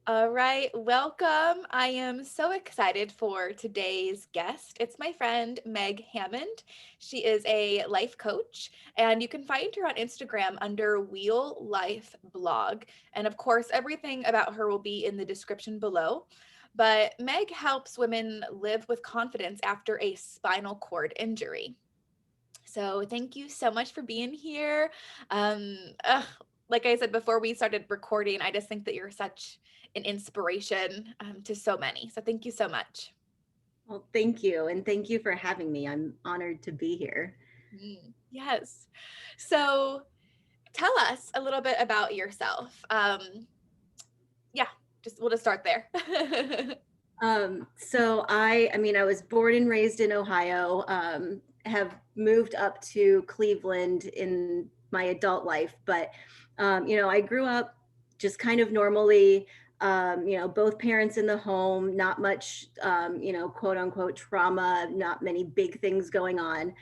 All right, welcome. I am so excited for today's guest. It's my friend Meg Hammond. She is a life coach, and you can find her on Instagram under Wheel Life Blog. And of course, everything about her will be in the description below. But Meg helps women live with confidence after a spinal cord injury. So thank you so much for being here. Um, ugh, like I said before we started recording, I just think that you're such an inspiration to so many. So thank you so much. Well, thank you. And thank you for having me. I'm honored to be here. Yes. So tell us a little bit about yourself. Yeah, we'll just start there. So I was born and raised in Ohio, have moved up to Cleveland in my adult life, but, I grew up just kind of normally, both parents in the home, not much, quote unquote trauma, not many big things going on.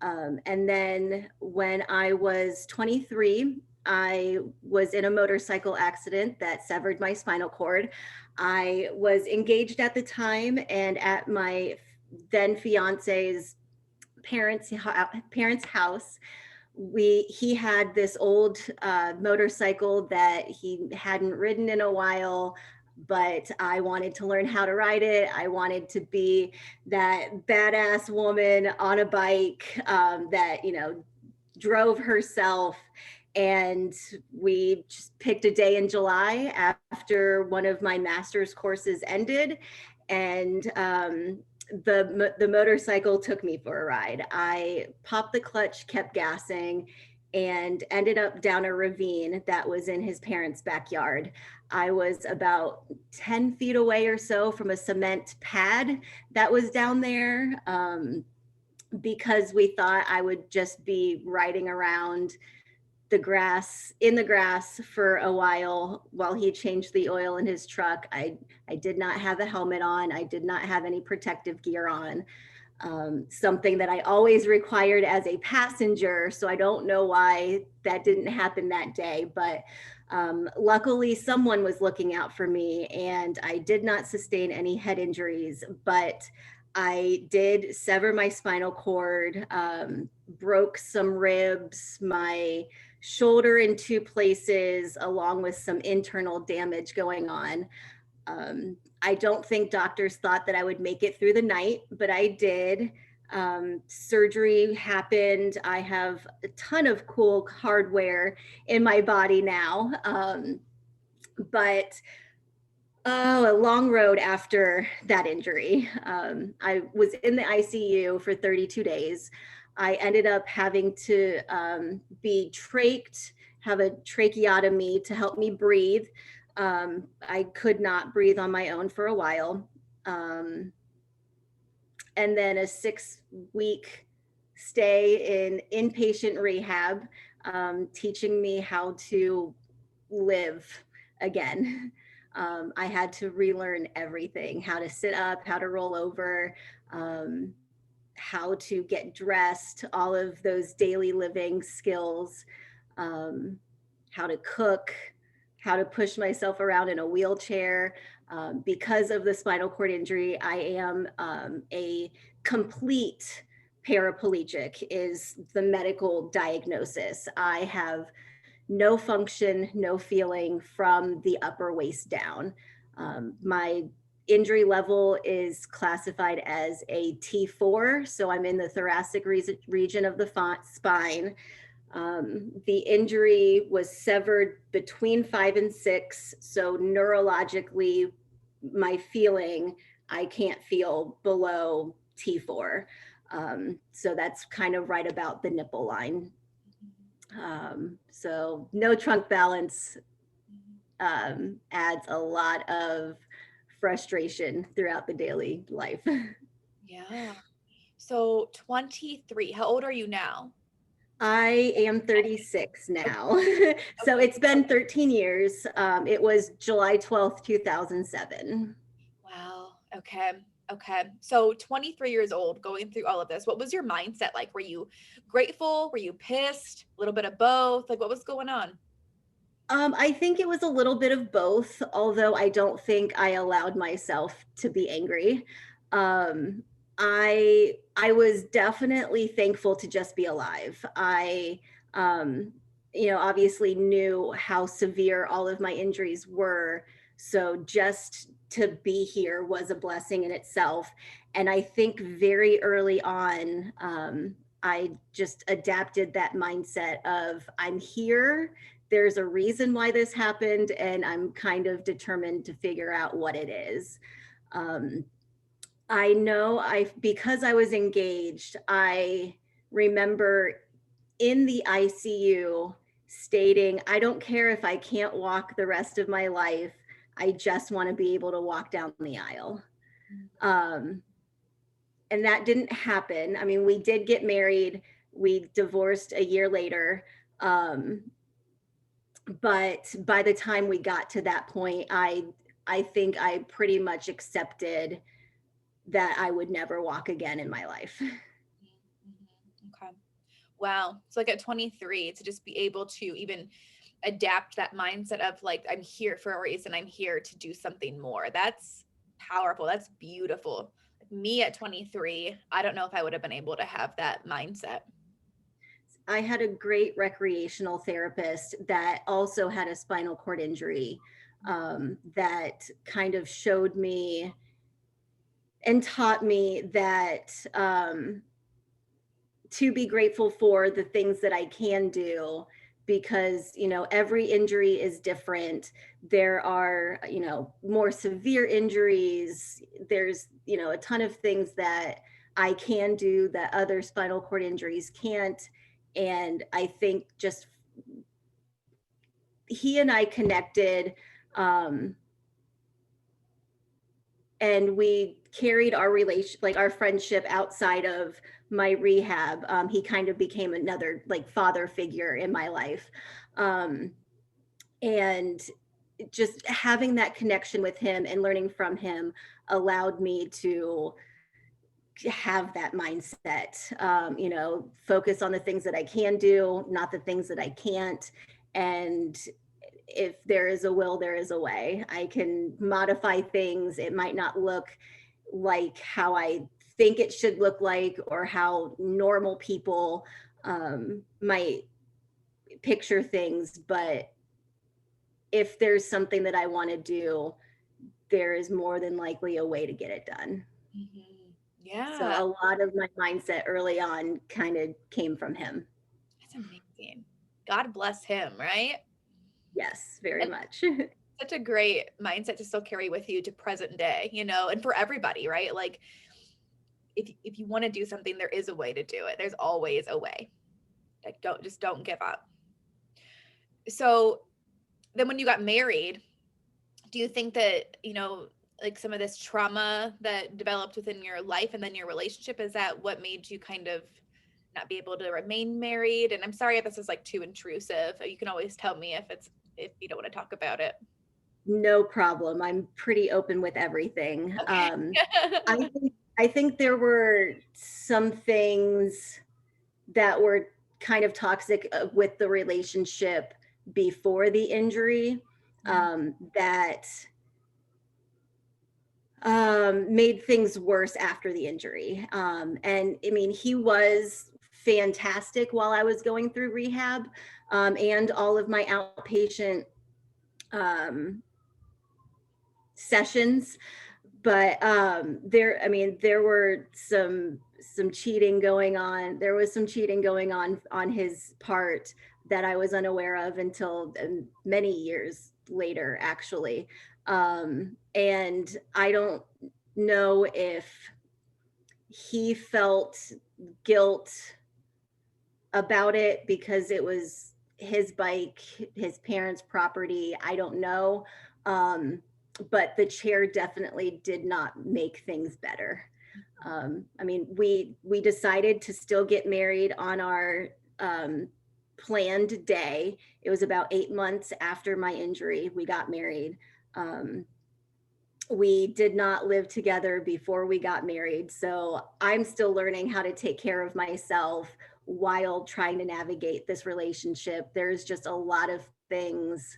And then when I was 23, I was in a motorcycle accident that severed my spinal cord. I was engaged at the time, and at my then fiance's parents' house, he had this old motorcycle that he hadn't ridden in a while, but I wanted to learn how to ride it. I wanted to be that badass woman on a bike, that drove herself. And we just picked a day in July after one of my master's courses ended. And the motorcycle took me for a ride. I popped the clutch, kept gassing, and ended up down a ravine that was in his parents' backyard. I was about 10 feet away or so from a cement pad that was down there. Because we thought I would just be riding around in the grass for a while he changed the oil in his truck. I did not have a helmet on. I did not have any protective gear on. Something that I always required as a passenger. So I don't know why that didn't happen that day, but luckily someone was looking out for me, and I did not sustain any head injuries, but I did sever my spinal cord, broke some ribs, my shoulder in two places, along with some internal damage going on. I don't think doctors thought that I would make it through the night, but I did. Surgery happened. I have a ton of cool hardware in my body now. But a long road after that injury. I was in the ICU for 32 days. I ended up having to be trached, have a tracheotomy to help me breathe. I could not breathe on my own for a while. Um, and then a 6-week stay in inpatient rehab, teaching me how to live again. I had to relearn everything: how to sit up, how to roll over, um, how to get dressed, all of those daily living skills, um, how to cook, how to push myself around in a wheelchair. Because of the spinal cord injury, I am a complete paraplegic, is the medical diagnosis. I have no function, no feeling from the upper waist down. My injury level is classified as a T4, so I'm in the thoracic region of the spine. The injury was severed between 5 and 6, so neurologically, my feeling, I can't feel below T4. So that's kind of right about the nipple line. So no trunk balance adds a lot of frustration throughout the daily life. Yeah. So 23. How old are you now? I am 36 Okay. now. So Okay. it's been 13 years. It was July 12th, 2007. Wow. Okay. Okay. So 23 years old, going through all of this. What was your mindset like? Were you grateful? Were you pissed? A little bit of both? Like what was going on? I think it was a little bit of both, although I don't think I allowed myself to be angry. Um, I was definitely thankful to just be alive. Um, obviously knew how severe all of my injuries were, so just to be here was a blessing in itself. And I think very early on, I just adapted that mindset of I'm here, there's a reason why this happened, and I'm kind of determined to figure out what it is. Um, I know because I was engaged, I remember in the ICU stating, I don't care if I can't walk the rest of my life. I just want to be able to walk down the aisle. Um, and that didn't happen. I mean, we did get married, we divorced a year later. But by the time we got to that point, I think I pretty much accepted that I would never walk again in my life. Okay. Wow. So like at 23, to just be able to even adapt that mindset of like, I'm here for a reason. I'm here to do something more. That's powerful. That's beautiful. Me at 23, I don't know if I would have been able to have that mindset. I had a great recreational therapist that also had a spinal cord injury, that kind of showed me and taught me that, to be grateful for the things that I can do, because every injury is different. There are more severe injuries. There's a ton of things that I can do that other spinal cord injuries can't. And I think just he and I connected, um, and we carried our relation, like our friendship, outside of my rehab. He kind of became another like father figure in my life. um, and just having that connection with him and learning from him allowed me to have that mindset, focus on the things that I can do, not the things that I can't. And if there is a will, there is a way. I can modify things. It might not look like how I think it should look like, or how normal people might picture things. But if there's something that I want to do, there is more than likely a way to get it done. Mhm. So Yeah, a lot of my mindset early on kind of came from him. that's amazing. God bless him, right? Yes, very And much. such a great mindset to still carry with you to present day, and for everybody, right? Like if you want to do something, there is a way to do it. There's always a way. Like don't give up. So then when you got married, do you think that, like some of this trauma that developed within your life and then your relationship, is that what made you kind of not be able to remain married? And I'm sorry if this is like too intrusive. You can always tell me if you don't want to talk about it. No problem. I'm pretty open with everything. Okay. I think there were some things that were kind of toxic, with the relationship before the injury, that made things worse after the injury. And I mean, he was fantastic while I was going through rehab, and all of my outpatient um, sessions. But I mean, there were some cheating going on. There was some cheating going on his part that I was unaware of until many years later, actually. And I don't know if he felt guilt about it because it was his bike, his parents' property. I don't know. But the chair definitely did not make things better. I mean, we decided to still get married on our planned day. It was about 8 months after my injury. We got married. Um, we did not live together before we got married, so I'm still learning how to take care of myself while trying to navigate this relationship. There's just a lot of things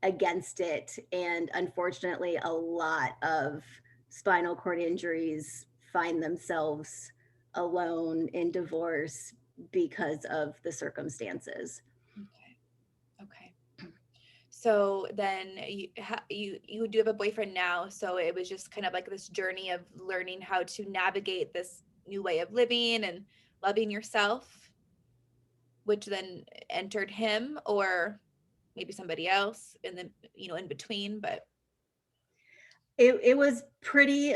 against it. And unfortunately, a lot of spinal cord injuries find themselves alone in divorce because of the circumstances. Okay. Okay. So then you do have a boyfriend now, so it was just kind of like this journey of learning how to navigate this new way of living and loving yourself, which then entered him or maybe somebody else in the, in between, but It was pretty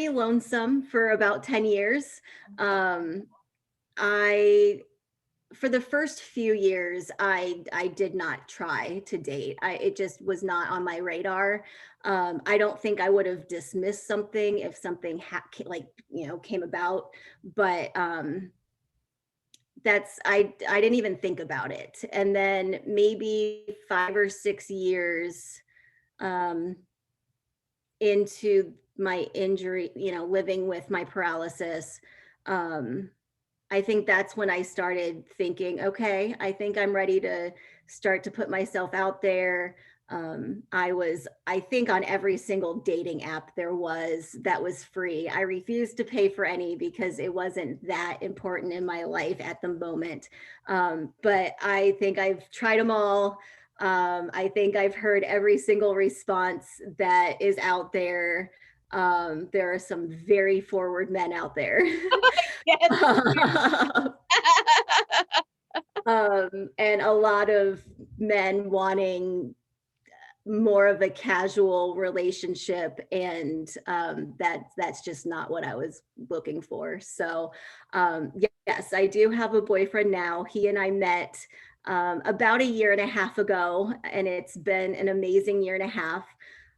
lonesome for about 10 years. Um, I for the first few years, I did not try to date. It just was not on my radar. I don't think I would have dismissed something if something like came about, but I didn't even think about it. And then maybe 5 or 6 years um, into my injury, living with my paralysis. Um, I think that's when I started thinking, okay, I think I'm ready to start to put myself out there. I think, on every single dating app there was that was free. I refused to pay for any because it wasn't that important in my life at the moment. But I think I've tried them all. I think I've heard every single response that is out there. There are some very forward men out there. yes. And a lot of men wanting more of a casual relationship, and that's just not what I was looking for. So yes, I do have a boyfriend now. He and I met about a year and a half ago, and it's been an amazing year and a half.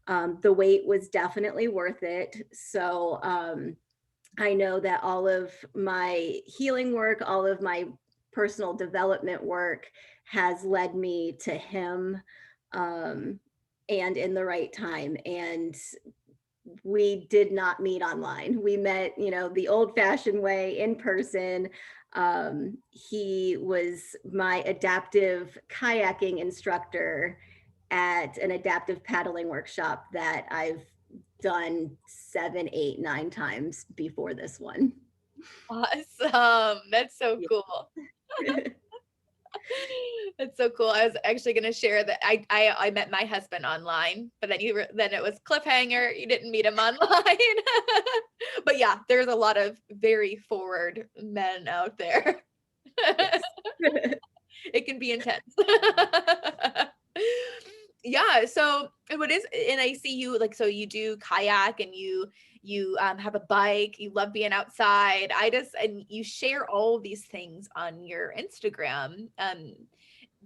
The wait was definitely worth it. So I know that all of my healing work, all of my personal development work has led me to him, um, and in the right time. And we did not meet online. We met, the old fashioned way, in person. He was my adaptive kayaking instructor at an adaptive paddling workshop that I've done 7, 8, 9 times before this one. Awesome. That's so Yeah. cool. That's so cool. I was actually going to share that I met my husband online, but then it was cliffhanger. You didn't meet him online. But yeah, there's a lot of very forward men out there. Yes. It can be intense. Yeah, so what is, and I see you like, so you do kayak and you have a bike, you love being outside. And you share all these things on your Instagram,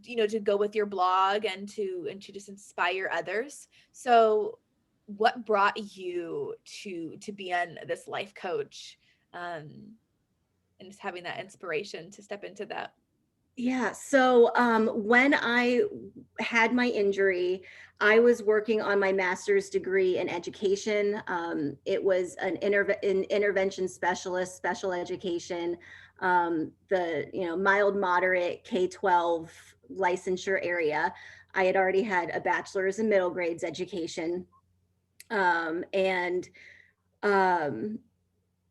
to go with your blog and to just inspire others. So what brought you to being this life coach, and just having that inspiration to step into that? Yeah. So when I had my injury, I was working on my master's degree in education. It was an intervention specialist, special education, the mild, moderate K-12 licensure area. I had already had a bachelor's in middle grades education, and um,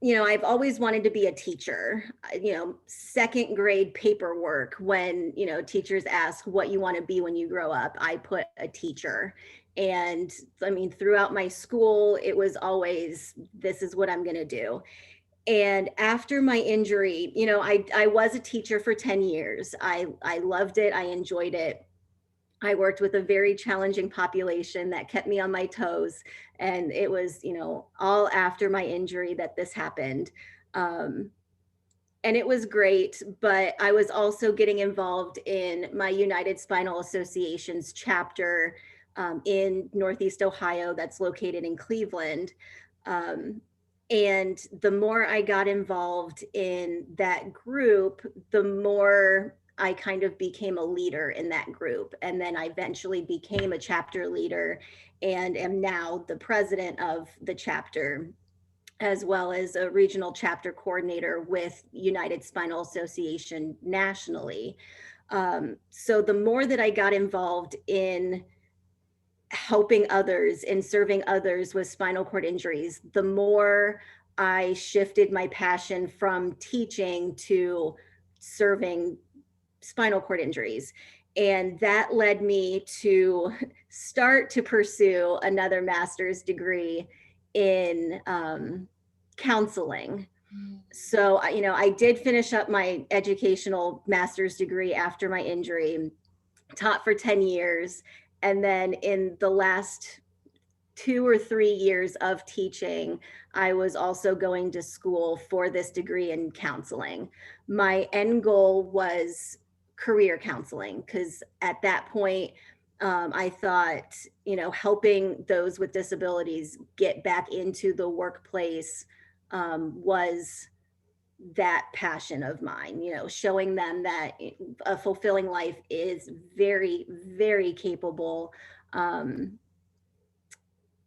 I've always wanted to be a teacher. Second grade paperwork, when, teachers ask what you want to be when you grow up, I put a teacher. And I mean, throughout my school, it was always, this is what I'm going to do. And after my injury, I was a teacher for 10 years. I loved it. I enjoyed it. I worked with a very challenging population that kept me on my toes. And it was, all after my injury that this happened. Um, and it was great, but I was also getting involved in my United Spinal Association's chapter in Northeast Ohio, that's located in Cleveland. Um, and the more I got involved in that group, the more I kind of became a leader in that group. And then I eventually became a chapter leader and am now the president of the chapter. as well as a regional chapter coordinator with United Spinal Association nationally. So the more that I got involved in helping others and serving others with spinal cord injuries, the more I shifted my passion from teaching to serving spinal cord injuries. And that led me to start to pursue another master's degree in counseling. So, I did finish up my educational master's degree after my injury, taught for 10 years. And then in the last 2 or 3 years of teaching, I was also going to school for this degree in counseling. My end goal was career counseling because at that point, I thought, helping those with disabilities get back into the workplace was that passion of mine, showing them that a fulfilling life is very, very capable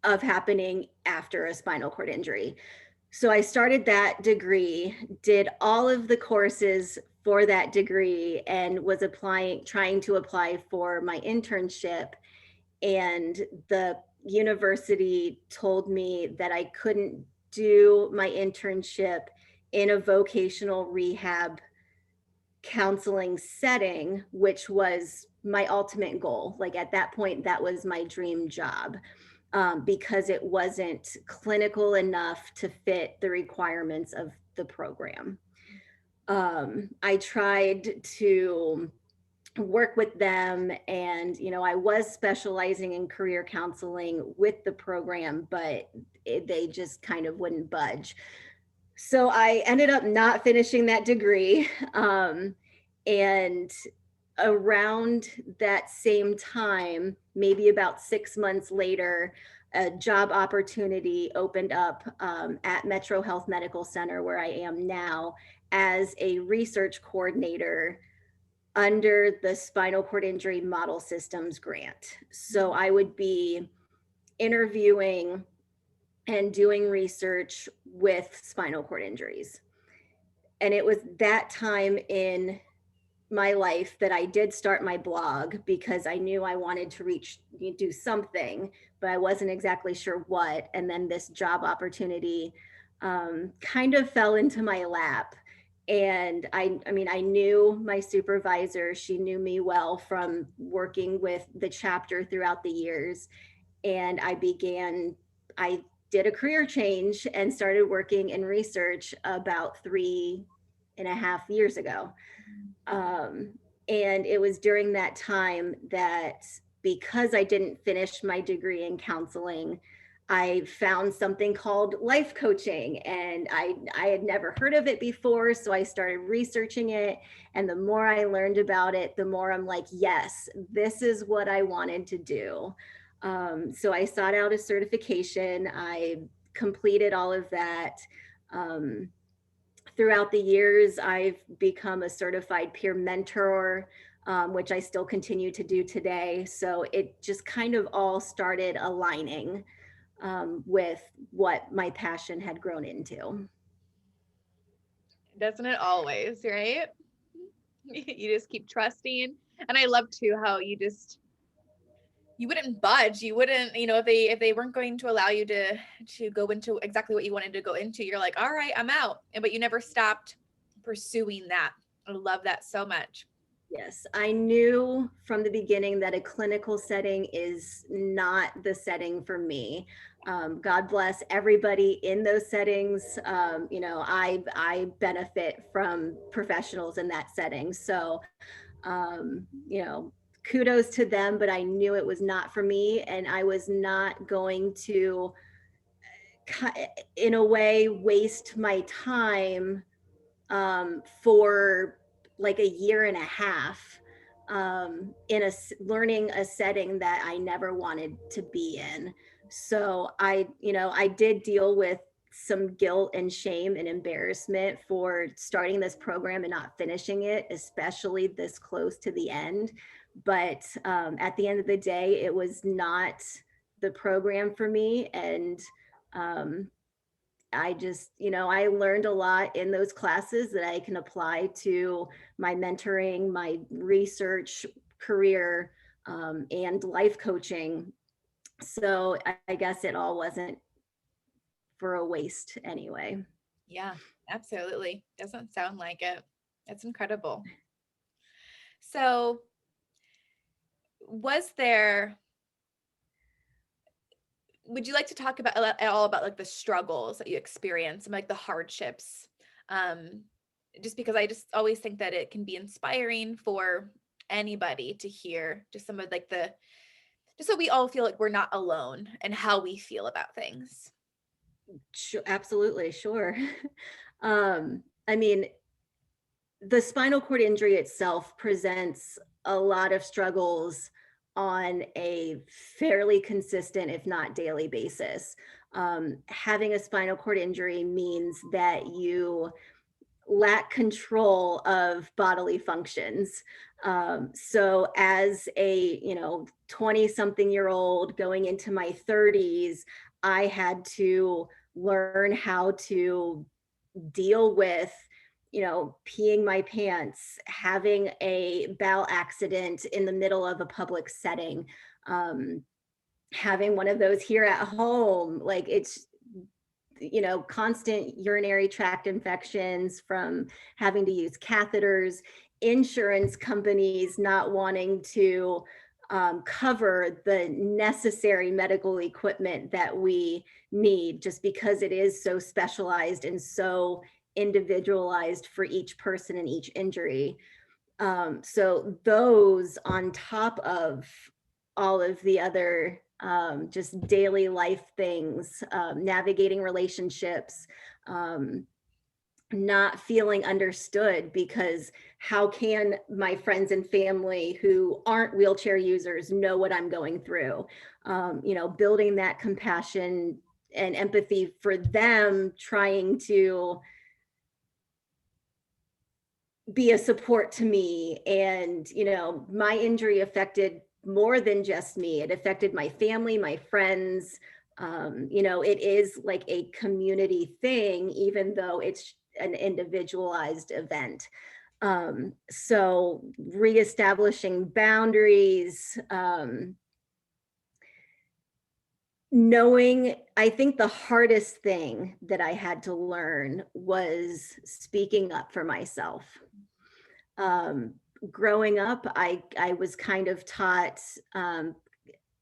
of happening after a spinal cord injury. So I started that degree, did all of the courses for that degree, and was trying to apply for my internship. And the university told me that I couldn't do my internship in a vocational rehab counseling setting, which was my ultimate goal. Like at that point, that was my dream job. Because it wasn't clinical enough to fit the requirements of the program. I tried to work with them, and I was specializing in career counseling with the program, but they just kind of wouldn't budge. So I ended up not finishing that degree. And around that same time, maybe about 6 months later, a job opportunity opened up at Metro Health Medical Center, where I am now, as a research coordinator under the Spinal Cord Injury Model Systems grant. So I would be interviewing and doing research with spinal cord injuries. And it was that time in my life that I did start my blog, because I knew I wanted to do something, but I wasn't exactly sure what. And then this job opportunity kind of fell into my lap. And I knew my supervisor. She knew me well from working with the chapter throughout the years. And I did a career change and started working in research about 3.5 years ago. And it was during that time that, because I didn't finish my degree in counseling, I found something called life coaching, and I had never heard of it before. So I started researching it. And the more I learned about it, the more I'm like, yes, this is what I wanted to do. So I sought out a certification. I completed all of that. Throughout the years, I've become a certified peer mentor, which I still continue to do today. So it just kind of all started aligning with what my passion had grown into. Doesn't it always, right? You just keep trusting. And I love too how you wouldn't budge. You wouldn't, if they weren't going to allow you to go into exactly what you wanted to go into, you're like, all right, I'm out. But you never stopped pursuing that. I love that so much. Yes, I knew from the beginning that a clinical setting is not the setting for me. God bless everybody in those settings. I benefit from professionals in that setting. So, kudos to them, but I knew it was not for me, and I was not going to, in a way, waste my time for like a year and a half in learning a setting that I never wanted to be in. So I did deal with some guilt and shame and embarrassment for starting this program and not finishing it, especially this close to the end. But at the end of the day, it was not the program for me. And I just, I learned a lot in those classes that I can apply to my mentoring, my research career, and life coaching. So I guess it all wasn't for a waste anyway. Yeah, absolutely. Doesn't sound like it. It's incredible. So, was there, would you like to talk about at all about like the struggles that you experience and like the hardships? Um, just because I just always think that it can be inspiring for anybody to hear just some of like the, just so we all feel like we're not alone and how we feel about things. Sure, absolutely, sure. I mean, the spinal cord injury itself presents a lot of struggles on a fairly consistent, if not daily basis. Having a spinal cord injury means that you lack control of bodily functions. So as a, 20 something year old going into my 30s, I had to learn how to deal with, peeing my pants, having a bowel accident in the middle of a public setting, um, having one of those here at home. Like it's, constant urinary tract infections from having to use catheters, insurance companies not wanting to cover the necessary medical equipment that we need just because it is so specialized and so individualized for each person and each injury. So those on top of all of the other just daily life things, navigating relationships, um, not feeling understood because how can my friends and family who aren't wheelchair users know what I'm going through? Building that compassion and empathy for them, trying to be a support to me. And, my injury affected more than just me. It affected my family, my friends. It is like a community thing, even though it's an individualized event. So reestablishing boundaries, knowing, I think the hardest thing that I had to learn was speaking up for myself. um, Growing up, I was kind of taught,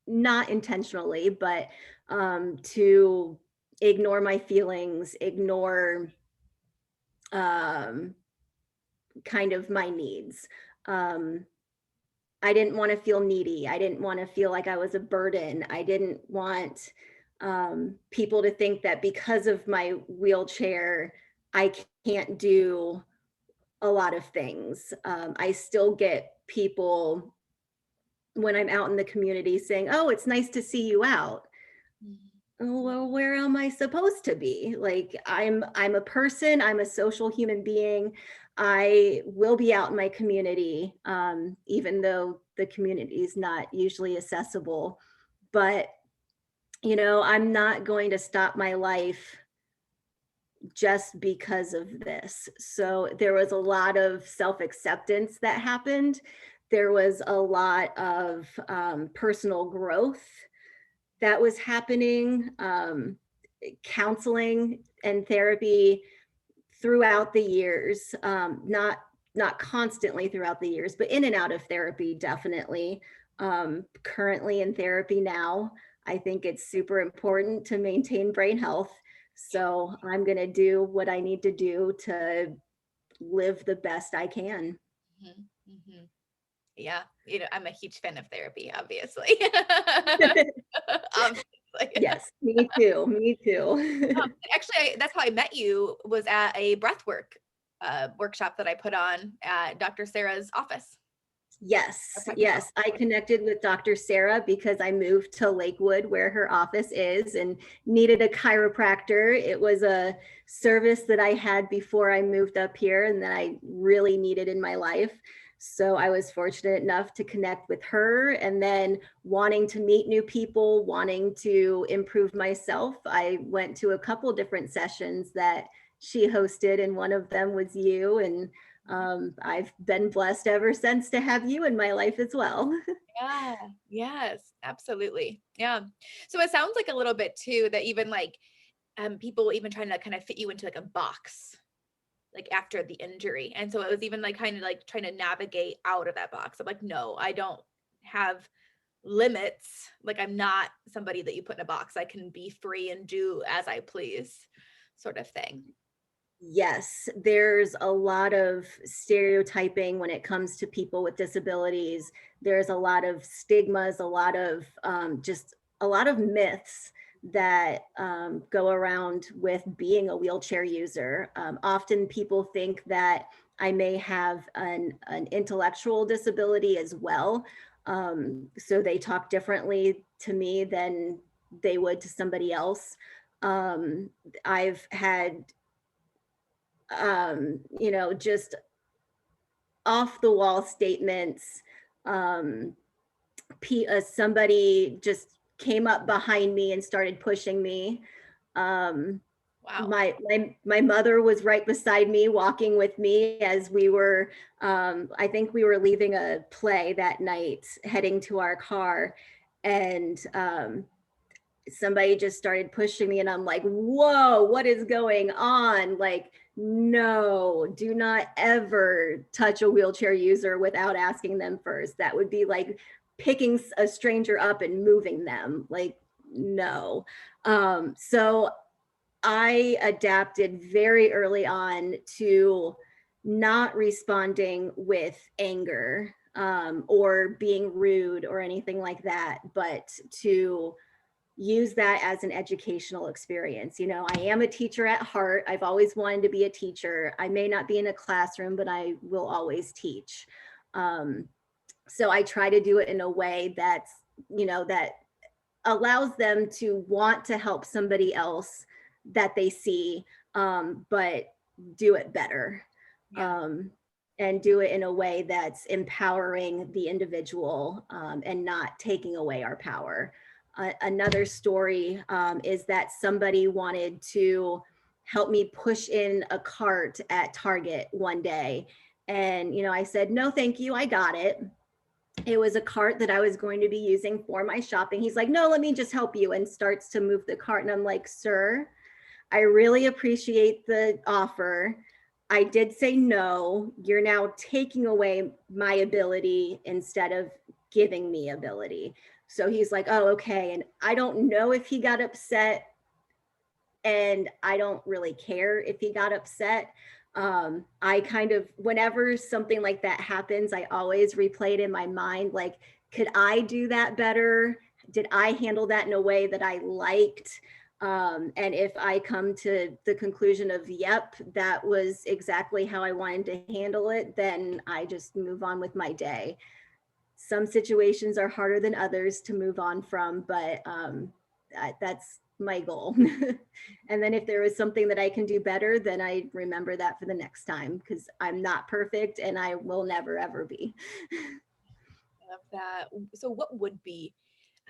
not intentionally, but to ignore my feelings, ignore um, kind of my needs. Um, I didn't want to feel needy. I didn't want to feel like I was a burden. I didn't want people to think that because of my wheelchair, I can't do a lot of things. I still get people when I'm out in the community saying, "Oh, it's nice to see you out." Oh, well, where am I supposed to be? Like I'm a person, I'm a social human being. I will be out in my community, even though the community is not usually accessible. But I'm not going to stop my life just because of this. So there was a lot of self acceptance that happened. There was a lot of personal growth that was happening, counseling and therapy throughout the years, not constantly throughout the years, but in and out of therapy, definitely. Currently in therapy now. I think it's super important to maintain brain health. So I'm going to do what I need to do to live the best I can. Mhm, mhm. Yeah, I'm a huge fan of therapy, obviously. Obviously. Yes, me too. Me too. Actually, that's how I met you, was at a breathwork workshop that I put on at Dr. Sarah's office. That's Yes, how I came yes. I connected with Dr. Sarah because I moved to Lakewood where her office is and needed a chiropractor. It was a service that I had before I moved up here and that I really needed in my life. So I was fortunate enough to connect with her, and then wanting to meet new people, wanting to improve myself, I went to a couple different sessions that she hosted, and one of them was you. And I've been blessed ever since to have you in my life as well. Yeah. Yes, absolutely. Yeah. So it sounds like a little bit too that even like people even trying to kind of fit you into like a box like after the injury. And so it was even like kind of like trying to navigate out of that box. I'm like, no, I don't have limits. Like I'm not somebody that you put in a box. I can be free and do as I please, sort of thing. Yes, there's a lot of stereotyping when it comes to people with disabilities. There's a lot of stigmas, a lot of just a lot of myths that go around with being a wheelchair user. Often people think that I may have an intellectual disability as well. So they talk differently to me than they would to somebody else. I've had just off the wall statements. Um, Somebody just came up behind me and started pushing me. Um, Wow. my mother was right beside me, walking with me as we were. I think we were leaving a play that night, heading to our car, and somebody just started pushing me, and I'm like, whoa, what is going on? Like, no, do not ever touch a wheelchair user without asking them first. That would be like picking a stranger up and moving them. Like, no. So I adapted very early on to not responding with anger or being rude or anything like that, but to use that as an educational experience. You know, I am a teacher at heart. I've always wanted to be a teacher. I may not be in a classroom, but I will always teach. Um, so I try to do it in a way that's, that allows them to want to help somebody else that they see, but do it better. Yeah. Um, and do it in a way that's empowering the individual, and not taking away our power. Another story is that somebody wanted to help me push in a cart at Target one day. And, I said, no, thank you. I got it. It was a cart that I was going to be using for my shopping. He's like, no, let me just help you, and starts to move the cart. And I'm like, sir, I really appreciate the offer. I did say no. You're now taking away my ability instead of giving me ability. So he's like, oh, okay. And I don't know if he got upset, and I don't really care if he got upset. I kind of, whenever something like that happens, I always replay it in my mind, like, could I do that better? Did I handle that in a way that I liked? And if I come to the conclusion of, yep, that was exactly how I wanted to handle it, then I just move on with my day. Some situations are harder than others to move on from, but that's my goal. And then if there is something that I can do better, then I remember that for the next time, because I'm not perfect and I will never, ever be. I love that. So what would be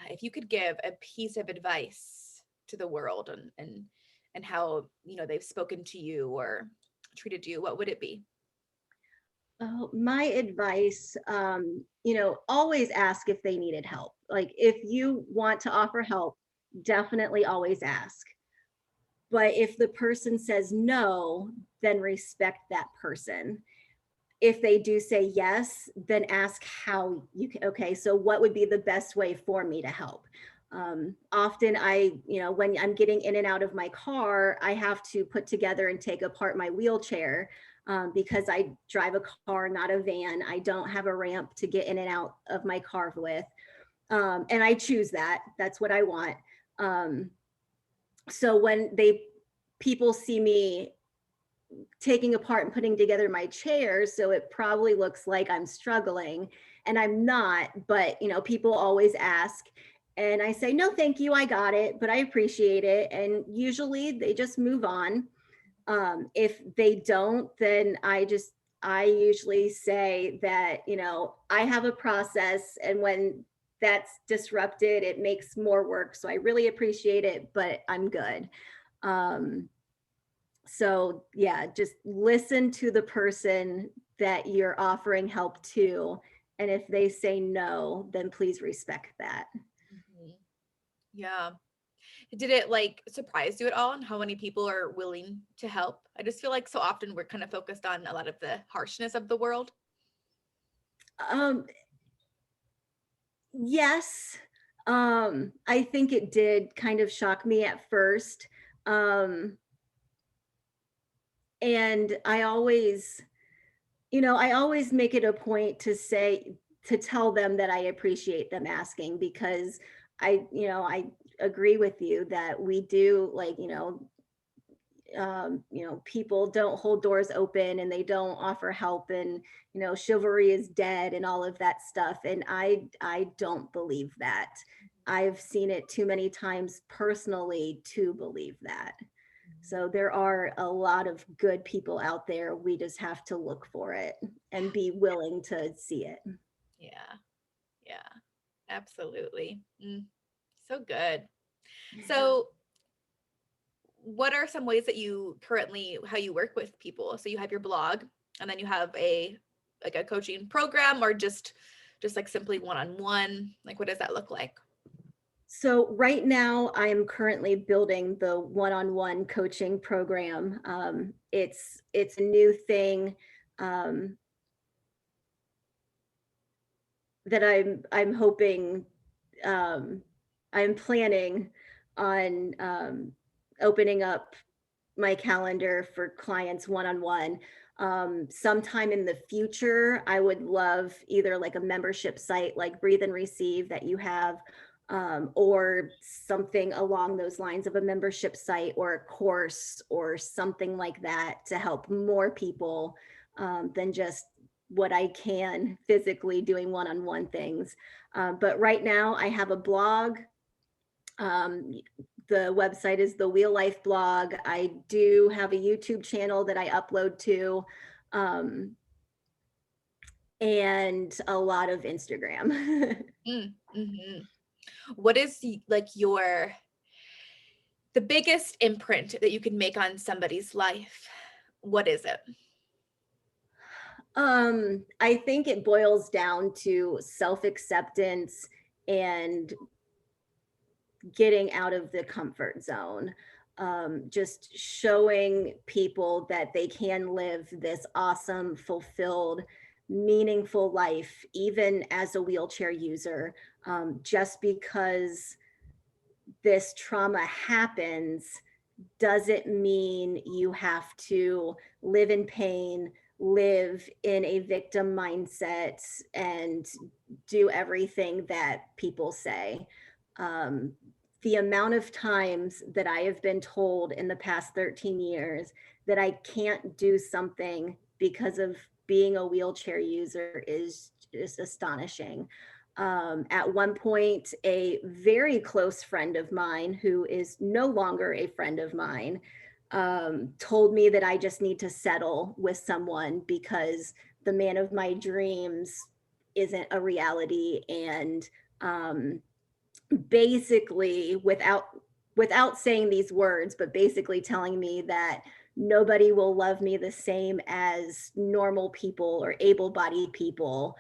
if you could give a piece of advice to the world and how, they've spoken to you or treated you, what would it be? Oh, my advice, always ask if they needed help. Like, if you want to offer help, definitely always ask. But if the person says no, then respect that person. If they do say yes, then ask how you can. Okay, so what would be the best way for me to help? Often when I'm getting in and out of my car, I have to put together and take apart my wheelchair, because I drive a car, not a van. I don't have a ramp to get in and out of my car with. And I choose that. That's what I want. Um, so when people see me taking apart and putting together my chair, so it probably looks like I'm struggling, and I'm not, but people always ask, and I say, no, thank you, I got it, but I appreciate it. And usually they just move on. If they don't, then I just I usually say that, I have a process, and when that's disrupted, it makes more work. So I really appreciate it, but I'm good. Um, so yeah, just listen to the person that you're offering help to. And if they say no, then please respect that. Mhm. Yeah. Did it like surprise you at all on how many people are willing to help? I just feel like so often we're kind of focused on a lot of the harshness of the world. Um, yes. I think it did kind of shock me at first. Um, and I always make it a point to tell them that I appreciate them asking, because I agree with you that we do, like, people don't hold doors open and they don't offer help, and chivalry is dead and all of that stuff. And I don't believe that. I've seen it too many times personally to believe that. So there are a lot of good people out there. We just have to look for it and be willing to see it. Yeah. Yeah. Absolutely. So good. Yeah. So, what are some ways that you currently how you work with people? So you have your blog, and then you have a coaching program, or just like simply one-on-one. Like, what does that look like? So right now, I'm currently building the one-on-one coaching program. It's a new thing, um, that I'm hoping, um, I'm planning on, opening up my calendar for clients one-on-one. Sometime in the future, I would love either like a membership site like Breathe and Receive that you have, or something along those lines of a membership site or a course or something like that to help more people, than just what I can physically doing one-on-one things. But right now, I have a blog. Um, the website is the Wheel Life blog. I do have a YouTube channel that I upload to, um, and a lot of Instagram. Mm-hmm. What is like the biggest imprint that you can make on somebody's life? What is it? I think it boils down to self-acceptance and getting out of the comfort zone. Just showing people that they can live this awesome, fulfilled, meaningful life, even as a wheelchair user. Just because this trauma happens doesn't mean you have to live in pain, live in a victim mindset, and do everything that people say. Um, the amount of times that I have been told in the past 13 years that I can't do something because of being a wheelchair user is just astonishing. At one point, a very close friend of mine, who is no longer a friend of mine, told me that I just need to settle with someone because the man of my dreams isn't a reality. And, basically, without saying these words, but basically telling me that nobody will love me the same as normal people or able-bodied people,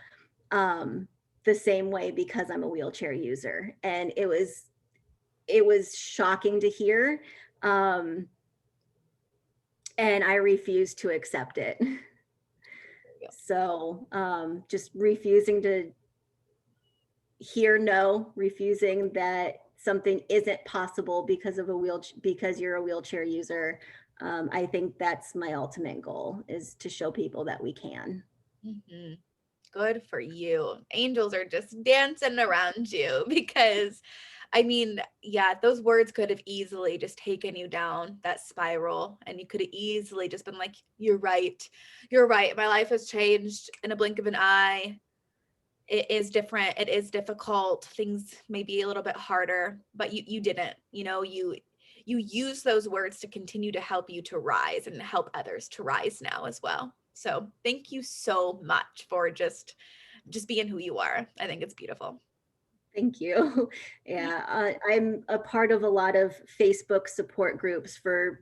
um, the same way, because I'm a wheelchair user. And it was shocking to hear. Um, and I refused to accept it. So, just refusing to hear no, refusing that something isn't possible because you're a wheelchair user. I think that's my ultimate goal, is to show people that we can. Mm-hmm. Good for you. Angels are just dancing around you because I mean, yeah, those words could have easily just taken you down that spiral, and you could have easily just been like, you're right. You're right. My life has changed in a blink of an eye. It is different. It is difficult. Things may be a little bit harder, but you didn't. You use those words to continue to help you to rise and help others to rise now as well. So thank you so much for just being who you are. I think it's beautiful. Thank you. Yeah, I'm a part of a lot of Facebook support groups for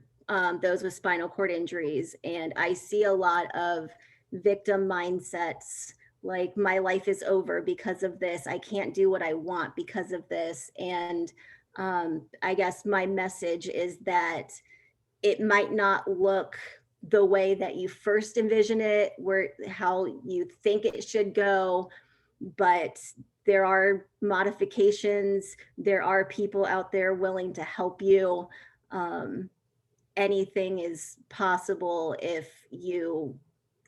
those with spinal cord injuries, and I see a lot of victim mindsets like my life is over because of this. I can't do what I want because of this. And I guess my message is that it might not look the way that you first envision it, where how you think it should go, but there are modifications. There are people out there willing to help you. Um, Anything is possible if you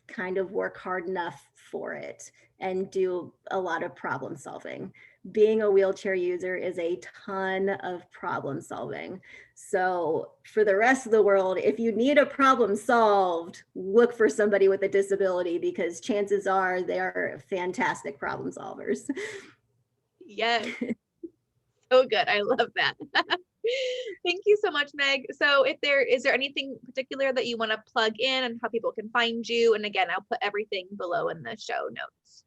kind of work hard enough for it and do a lot of problem solving. Being a wheelchair user is a ton of problem solving. So, for the rest of the world, if you need a problem solved, look for somebody with a disability because chances are they are fantastic problem solvers. Yes. So good. I love that. Thank you so much, Meg. So is there anything particular that you want to plug in and how people can find you? And again, I'll put everything below in the show notes.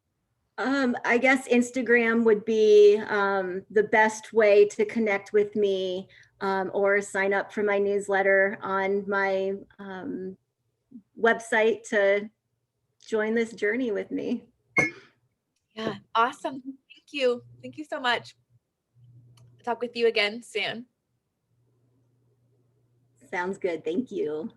I guess Instagram would be the best way to connect with me, or sign up for my newsletter on my website to join this journey with me. Yeah, awesome. Thank you. Thank you so much. Talk with you again soon. Sounds good. Thank you.